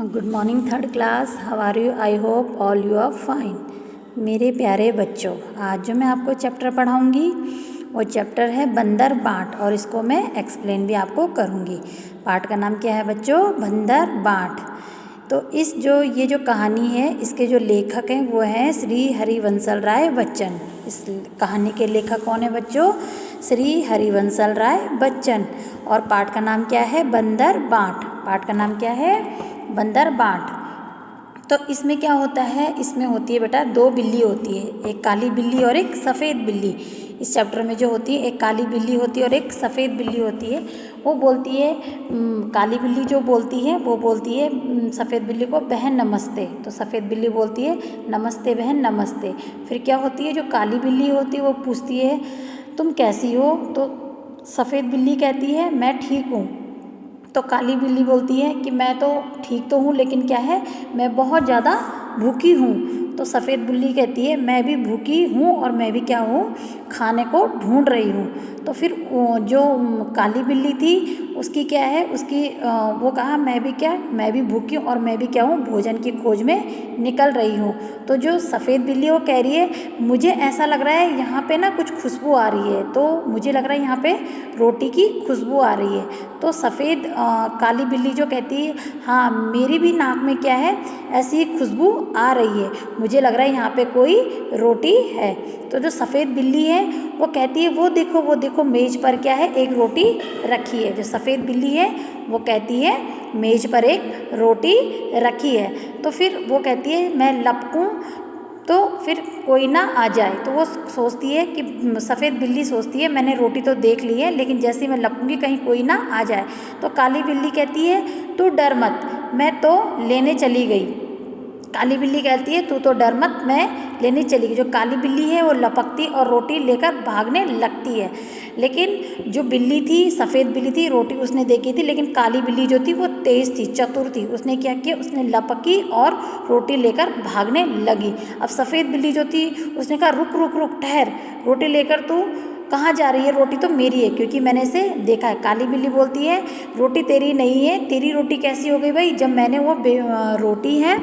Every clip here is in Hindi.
Good morning third class. How are you? I hope all you are fine. मेरे प्यारे बच्चों, आज जो मैं आपको चैप्टर पढ़ाऊंगी वो चैप्टर है बंदर बाट, और इसको मैं एक्सप्लेन भी आपको करूंगी। पाठ का नाम क्या है बच्चों? बंदर बाट। तो ये जो कहानी है, इसके जो लेखक हैं वो हैं श्री हरिवंशल राय बच्चन। इस कहानी के लेखक कौन है बच्चों? श्री हरिवंशल राय बच्चन। और पाठ का नाम क्या है? बंदर बाट। पाठ का नाम क्या है? बंदर बाट। तो इसमें क्या होता है? इसमें होती है बेटा दो बिल्ली होती है, एक काली बिल्ली और एक सफ़ेद बिल्ली। इस चैप्टर में जो होती है एक काली बिल्ली होती है और एक सफ़ेद बिल्ली होती है। वो बोलती है, काली बिल्ली जो बोलती है वो बोलती है सफ़ेद बिल्ली को, बहन नमस्ते। तो सफ़ेद बिल्ली बोलती है नमस्ते बहन नमस्ते। फिर क्या होती है, जो काली बिल्ली होती है वो पूछती है तुम कैसी हो? तो सफ़ेद बिल्ली कहती है मैं ठीक हूँ। तो काली बिल्ली बोलती है कि मैं तो ठीक तो हूँ, लेकिन क्या है, मैं बहुत ज़्यादा भूखी हूँ। तो सफ़ेद बिल्ली कहती है मैं भी भूखी हूँ और मैं भी क्या हूँ, खाने को ढूंढ रही हूँ। तो फिर जो काली बिल्ली थी उसकी क्या है, वो कहा मैं भी भूखी हूँ और मैं भी क्या हूँ, भोजन की खोज में निकल रही हूँ। तो जो सफ़ेद बिल्ली वो कह रही है मुझे ऐसा लग रहा है यहाँ पे ना कुछ खुशबू आ रही है, तो मुझे लग रहा है यहाँ पे रोटी की खुशबू आ रही है। तो काली बिल्ली जो कहती है हाँ मेरी भी नाक में क्या है, ऐसी खुशबू आ रही है, मुझे लग रहा है यहाँ पे कोई रोटी है। तो जो सफ़ेद बिल्ली है वो कहती है वो देखो मेज पर क्या है, एक रोटी रखी है। जो सफ़ेद बिल्ली है वो कहती है मेज पर एक रोटी रखी है। तो फिर वो कहती है मैं लपकूं तो फिर कोई ना आ जाए। तो वो सोचती है कि सफ़ेद बिल्ली सोचती है मैंने रोटी तो देख ली है, लेकिन जैसे मैं लपकूंगी कहीं कोई ना आ जाए। तो काली बिल्ली कहती है तू डर मत, मैं तो लेने चली गई। काली बिल्ली कहती है तू तो डर मत, मैं लेने चली गई। जो काली बिल्ली है वो लपकती और रोटी लेकर भागने लगती है। लेकिन जो बिल्ली थी, सफ़ेद बिल्ली थी, रोटी उसने देखी थी, लेकिन काली बिल्ली जो थी वो तेज़ थी, चतुर थी। उसने क्या किया, उसने लपकी और रोटी लेकर भागने लगी। अब सफ़ेद बिल्ली जो थी उसने कहा रुक रुक रुक ठहर, रोटी लेकर तू कहाँ जा रही है? रोटी तो मेरी है क्योंकि मैंने इसे देखा है। काली बिल्ली बोलती है रोटी तेरी नहीं है। तेरी रोटी कैसी हो गई भाई? जब मैंने रोटी है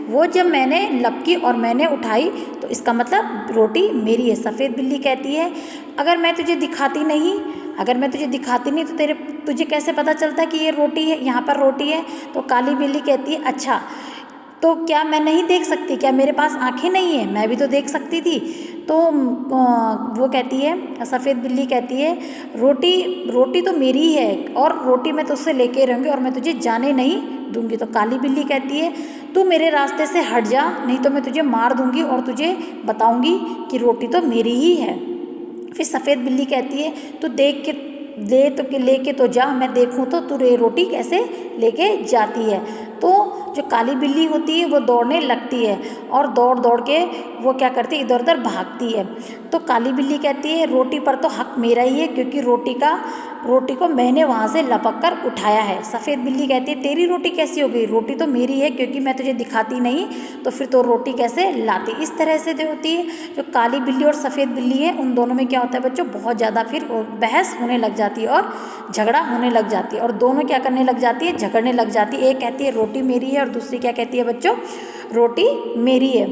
वो जब मैंने लपकी और मैंने उठाई तो इसका मतलब रोटी मेरी है। सफ़ेद बिल्ली कहती है अगर मैं तुझे दिखाती नहीं तो तुझे कैसे पता चलता कि ये रोटी है, यहाँ पर रोटी है? तो काली बिल्ली कहती है अच्छा तो क्या मैं नहीं देख सकती? क्या मेरे पास आंखें नहीं है? मैं भी तो देख सकती थी। तो वो कहती है, सफ़ेद बिल्ली कहती है रोटी तो मेरी है और रोटी मैं तुझसे लेके रहूँगी और मैं तुझे जाने नहीं दूंगी। तो काली बिल्ली कहती है तू मेरे रास्ते से हट जा, नहीं तो मैं तुझे मार दूंगी और तुझे बताऊंगी कि रोटी तो मेरी ही है। फिर सफ़ेद बिल्ली कहती है तू लेके तो जा, मैं देखूं तो तू रोटी कैसे लेके जाती है। तो जो काली बिल्ली होती है वो दौड़ने लगती है और दौड़ दौड़ के वो क्या करती है, इधर उधर भागती है। तो काली बिल्ली कहती है रोटी पर तो हक मेरा ही है क्योंकि रोटी को मैंने वहाँ से लपक कर उठाया है। सफ़ेद बिल्ली कहती है तेरी रोटी कैसी हो गई? रोटी तो मेरी है क्योंकि मैं तुझे दिखाती नहीं, तो फिर तो रोटी कैसे लाती? इस तरह से जो होती है, जो काली बिल्ली और सफ़ेद बिल्ली है उन दोनों में क्या होता है बच्चों, बहुत ज़्यादा फिर बहस होने लग जाती है और झगड़ा होने लग जाती है। और दोनों क्या करने लग जाती है, झगड़ने लग जाती है। एक कहती है रोटी मेरी है और दूसरी क्या कहती है बच्चों, रोटी मेरी है।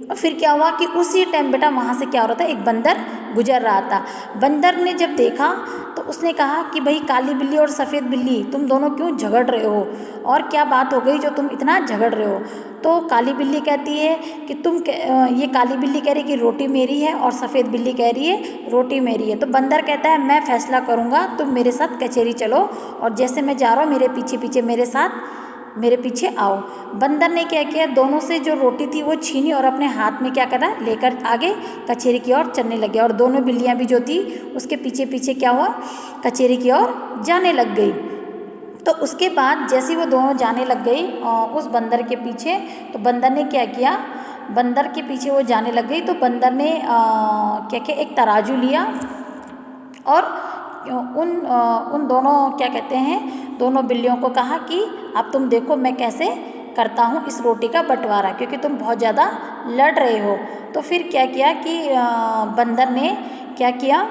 और फिर क्या हुआ कि उसी टाइम बेटा वहाँ से क्या हो रहा था, एक बंदर गुजर रहा था। बंदर ने जब देखा तो उसने कहा कि भाई काली बिल्ली और सफ़ेद बिल्ली तुम दोनों क्यों झगड़ रहे हो, और क्या बात हो गई जो तुम इतना झगड़ रहे हो? तो काली बिल्ली कहती है कि ये काली बिल्ली कह रही है कि रोटी मेरी है और सफ़ेद बिल्ली कह रही है रोटी मेरी है। तो बंदर कहता है मैं फैसला करूँगा, तुम मेरे साथ कचहरी चलो और जैसे मैं जा रहा हूँ मेरे पीछे पीछे मेरे पीछे आओ। बंदर ने क्या किया, दोनों से जो रोटी थी वो छीनी और अपने हाथ में क्या करा, लेकर आगे कचहरी की ओर चलने लगे। और दोनों बिल्लियाँ भी जो थी उसके पीछे पीछे क्या हुआ, कचहरी की ओर जाने लग गई। तो उसके बाद जैसे वो दोनों जाने लग गई उस बंदर के पीछे, तो बंदर ने क्या किया, बंदर के पीछे वो जाने लग गई तो बंदर ने क्या किया, एक तराजू लिया और उन दोनों क्या कहते हैं, दोनों बिल्लियों को कहा कि अब तुम देखो मैं कैसे करता हूँ इस रोटी का बंटवारा, क्योंकि तुम बहुत ज़्यादा लड़ रहे हो। तो फिर क्या किया कि बंदर ने क्या किया,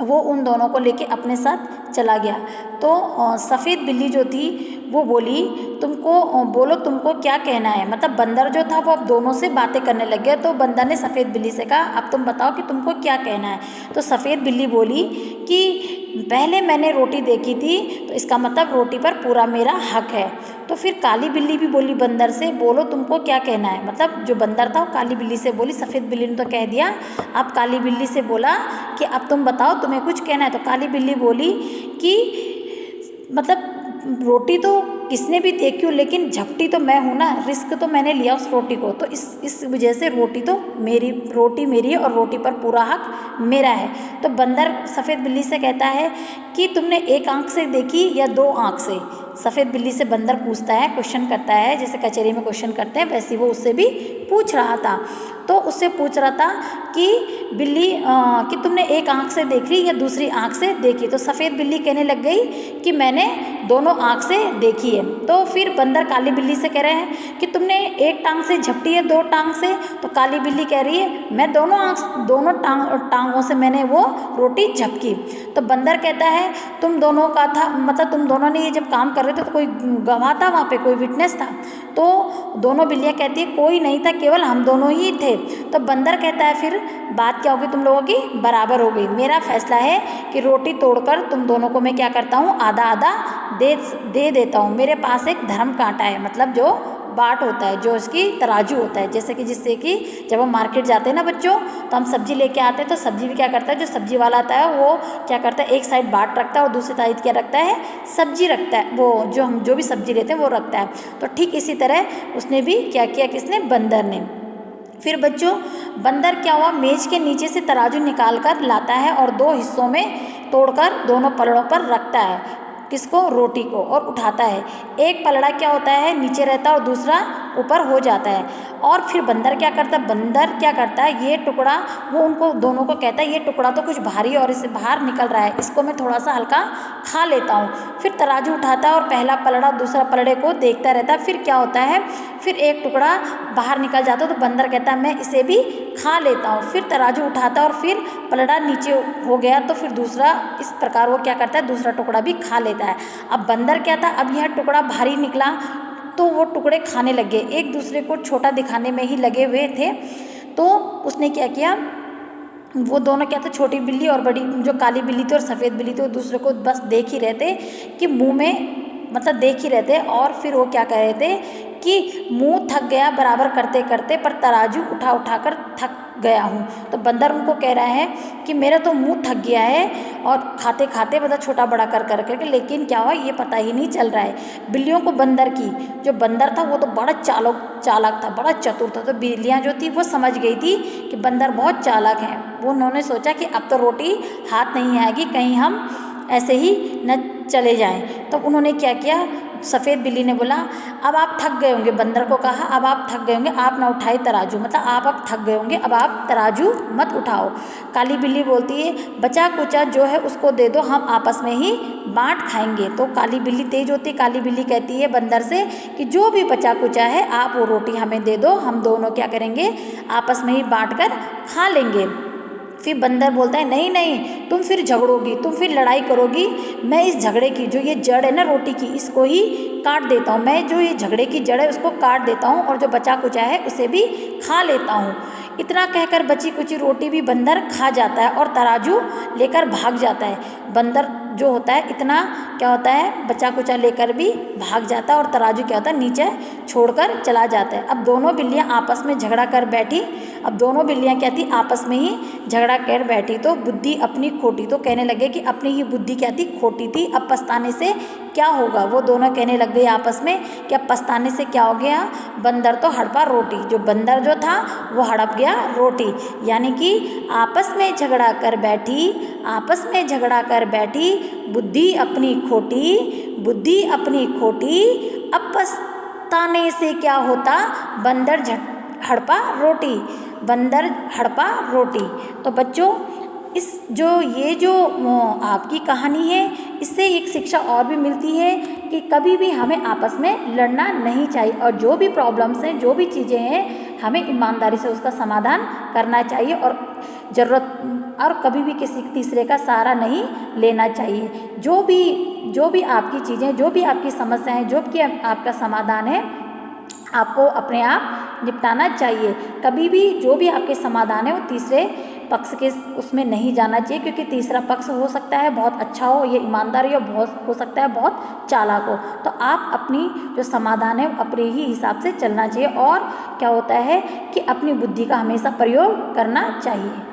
वो उन दोनों को लेके अपने साथ चला गया। तो सफ़ेद बिल्ली जो थी वो बोली तुमको क्या कहना है। मतलब बंदर जो था वो अब दोनों से बातें करने लग गया। तो बंदर ने सफ़ेद बिल्ली से कहा अब तुम बताओ कि तुमको क्या कहना है। तो सफ़ेद बिल्ली बोली कि पहले मैंने रोटी देखी थी तो इसका मतलब रोटी पर पूरा मेरा हक है। तो फिर काली बिल्ली भी बोली बंदर से बोलो तुमको क्या कहना है। मतलब जो बंदर था वो काली बिल्ली से बोली, सफ़ेद बिल्ली ने तो कह दिया। अब काली बिल्ली से बोला कि अब तुम बताओ तुम्हें कुछ कहना है। तो काली बिल्ली बोली कि मतलब रोटी तो किसने भी देखी हो लेकिन झपटी तो मैं हूँ ना, रिस्क तो मैंने लिया उस रोटी को। तो इस वजह से रोटी मेरी है और रोटी पर पूरा हक मेरा है। तो बंदर सफ़ेद बिल्ली से कहता है कि तुमने एक आंख से देखी या दो आंख से। सफ़ेद बिल्ली से बंदर पूछता है, क्वेश्चन करता है, जैसे कचहरी में क्वेश्चन करते हैं वैसे वो उससे भी पूछ रहा था। तो उससे पूछ रहा था कि बिल्ली कि तुमने एक आंख से देखी या दूसरी आंख से देखी। तो सफ़ेद बिल्ली कहने लग गई कि मैंने दोनों आंख से देखी है। तो फिर बंदर काली बिल्ली से कह रहे हैं कि तुमने एक टांग से झपटी है दो टांग से। तो काली बिल्ली कह रही है मैं दोनों टांगों से मैंने वो रोटी झपकी। तो बंदर कहता है तुम दोनों का था, मतलब तुम दोनों ने ये जब काम कर रहे थे तो कोई गवाह था वहाँ पे, कोई विटनेस था। तो दोनों बिल्लियाँ कहती है कोई नहीं था, केवल हम दोनों ही थे। तो बंदर कहता है फिर बात क्या होगी तुम लोगों की, बराबर हो गई। मेरा फैसला है कि रोटी तोड़कर तुम दोनों को मैं क्या करता हूँ आधा आधा दे देता हूँ। मेरे पास एक धर्म कांटा है, मतलब जो बाट होता है, जो इसकी तराजू होता है, जैसे कि जिससे कि जब हम मार्केट जाते हैं ना बच्चों तो हम सब्जी लेके आते हैं। तो सब्जी भी क्या करता है, जो सब्जी वाला आता है वो क्या करता है एक साइड बाट रखता है और दूसरी साइड क्या रखता है सब्जी रखता है, वो हम जो भी सब्जी लेते हैं वो रखता है। तो ठीक इसी तरह उसने भी क्या किया, किसने, बंदर ने। फिर बच्चों बंदर क्या हुआ, मेज के नीचे से तराजू निकाल कर लाता है और दो हिस्सों में तोड़कर दोनों पलड़ों पर रखता है, किसको, रोटी को, और उठाता है। एक पलड़ा क्या होता है नीचे रहता है और दूसरा ऊपर हो जाता है। और फिर बंदर क्या करता है ये टुकड़ा, वो उनको दोनों को कहता है ये टुकड़ा तो कुछ भारी है और इससे बाहर निकल रहा है, इसको मैं थोड़ा सा हल्का खा लेता हूँ। फिर तराजू उठाता है और पहला पलड़ा दूसरा पलड़े को देखता रहता है। फिर क्या होता है, फिर एक टुकड़ा बाहर निकल जाता है तो बंदर कहता है मैं इसे भी खा लेता हूँ। फिर तराजू उठाता है और फिर पलड़ा नीचे हो गया तो फिर दूसरा, इस प्रकार वो क्या करता है दूसरा टुकड़ा भी खा लेता है। अब बंदर क्या था, अब यह टुकड़ा भारी निकला तो वो टुकड़े खाने लगे, एक दूसरे को छोटा दिखाने में ही लगे हुए थे। तो उसने क्या किया, वो दोनों क्या थे, छोटी बिल्ली और बड़ी जो काली बिल्ली थी और सफ़ेद बिल्ली थी, वो दूसरे को बस देख ही रहते कि मुंह में, मतलब देख ही रहते। और फिर वो क्या कह रहे थे कि मुंह थक गया बराबर करते करते, पर तराजू उठा कर थक गया हूँ। तो बंदर उनको कह रहा है कि मेरा तो मुंह थक गया है और खाते खाते मतलब छोटा बड़ा कर करके, लेकिन क्या हुआ ये पता ही नहीं चल रहा है। बिल्लियों को बंदर की, जो बंदर था वो तो बड़ा चालाक था, बड़ा चतुर था। तो बिल्लियाँ जो थी वो समझ गई थी कि बंदर बहुत चालाक है। वो उन्होंने सोचा कि अब तो रोटी हाथ नहीं आएगी, कहीं हम ऐसे ही न चले जाएं। तो उन्होंने क्या किया, सफ़ेद बिल्ली ने बोला अब आप थक गए होंगे, बंदर को कहा अब आप थक गए होंगे, आप ना उठाए तराजू, मतलब आप अब थक गए होंगे, अब आप तराजू मत उठाओ। काली बिल्ली बोलती है बचा कुचा जो है उसको दे दो, हम आपस में ही बांट खाएंगे। तो काली बिल्ली तेज होती है, काली बिल्ली कहती है बंदर से कि जो भी बचा कुचा है आप वो रोटी हमें दे दो, हम दोनों क्या करेंगे आपस में ही बांट कर खा लेंगे। फिर बंदर बोलता है नहीं नहीं, तुम फिर झगड़ोगी, तुम फिर लड़ाई करोगी, मैं इस झगड़े की जो ये जड़ है ना रोटी की, इसको ही काट देता हूँ। मैं जो ये झगड़े की जड़ है उसको काट देता हूँ और जो बचा कुचा है उसे भी खा लेता हूँ। इतना कहकर बची कुची रोटी भी बंदर खा जाता है और तराजू लेकर भाग जाता है। बंदर जो होता है इतना क्या होता है बचा कुचा लेकर भी भाग जाता है और तराजू क्या होता है नीचे छोड़कर चला जाता है। अब दोनों बिल्लियाँ आपस में झगड़ा कर बैठी, अब दोनों बिल्लियाँ क्या थी आपस में ही झगड़ा कर बैठी। तो बुद्धि अपनी खोटी, तो कहने लगे कि अपनी ही बुद्धि क्या थी, खोटी थी, अब पछताने से क्या होगा। वो दोनों कहने लग गए आपस में कि अब पछताने से क्या हो गया, बंदर तो हड़पा रोटी, जो बंदर जो था वो हड़प गया रोटी। यानी कि आपस में झगड़ा कर बैठी, आपस में झगड़ा कर बैठी, बुद्धि अपनी खोटी, अब पछताने से क्या होता, बंदर हड़पा रोटी, बंदर हड़पा रोटी। तो बच्चों ये जो आपकी कहानी है, इससे एक शिक्षा और भी मिलती है कि कभी भी हमें आपस में लड़ना नहीं चाहिए और जो भी प्रॉब्लम्स हैं, जो भी चीज़ें हैं, हमें ईमानदारी से उसका समाधान करना चाहिए और ज़रूरत और कभी भी किसी तीसरे का सहारा नहीं लेना चाहिए। जो भी आपकी चीज़ें, जो भी आपकी समस्याएं, जो भी आपका समाधान है, आपको अपने आप निपटाना चाहिए। कभी भी जो भी आपके समाधान है वो तीसरे पक्ष के उसमें नहीं जाना चाहिए, क्योंकि तीसरा पक्ष हो सकता है बहुत अच्छा हो, ये ईमानदार हो, बहुत हो सकता है बहुत चालाक हो। तो आप अपनी जो समाधान है अपने ही हिसाब से चलना चाहिए, और क्या होता है कि अपनी बुद्धि का हमेशा प्रयोग करना चाहिए।